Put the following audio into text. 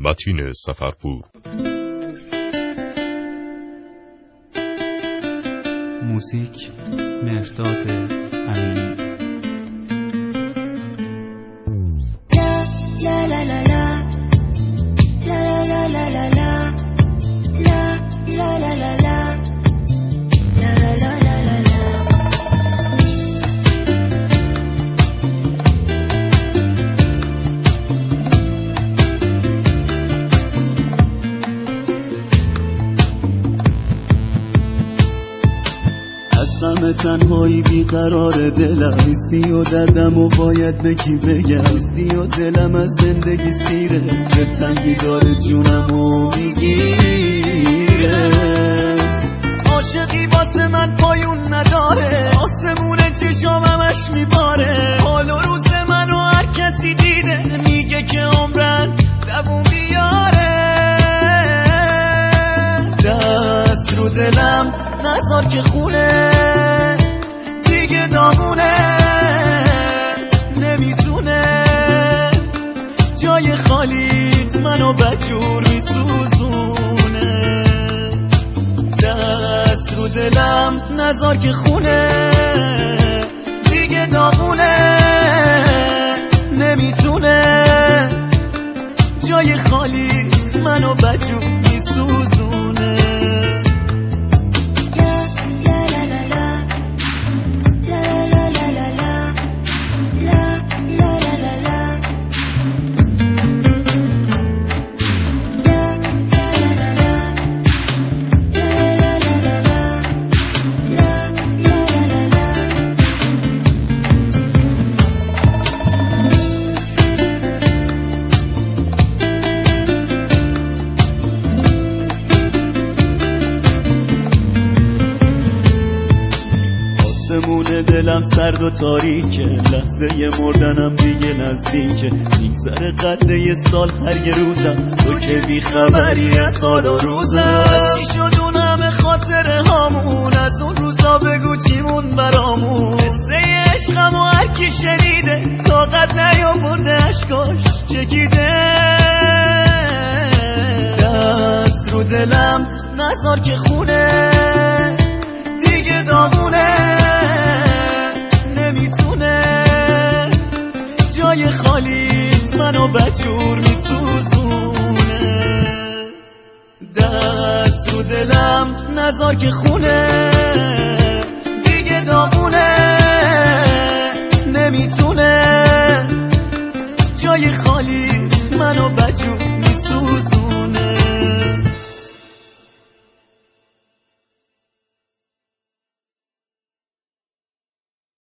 متین سفرپور. موزیک مهرداد امینی. لا لا لا لا لا لا لا لا لا لا لا لا لا لا لا لا لا. غم تنهایی بیقرار دلم نیستی و دردم و باید به کی بگم، نیستی و دلم از زندگی سیره، دلتنگی داره جونم و میگیره. عاشقی واسه من پایون نداره، آسمون چشام همش میباره، حال و روز منو هر کسی دیده میگه که عمرن دووم بیاره. دست رو دلم نذار که خونه دیگه داغونه، نمیتونه جای خالیت منو بدجور میسوزونه. دست رو دلم نذار که خونه دیگه داغونه، نمیتونه جای خالیت منو بدجور میسوزونه. دلم سرد و تاریکه، لحظه مردنم دیگه نزدیکه، میگذره قده یه سال هر یه روزم، تو که بی خبری از حال و روزم. چی شد اون همه خاطره هامون، از اون روزا بگو چیمون برامون، قصه عشقم و هر کی شنیده طاقت نیاورده اشکاش چکیده. دست رو دلم نذار که خونه دیگه داغونه، جای خالیت منو بدجور میسوزونه. دست رو دلم نذار که خونه دیگه داغونه، نمیتونه جای خالیت منو بدجور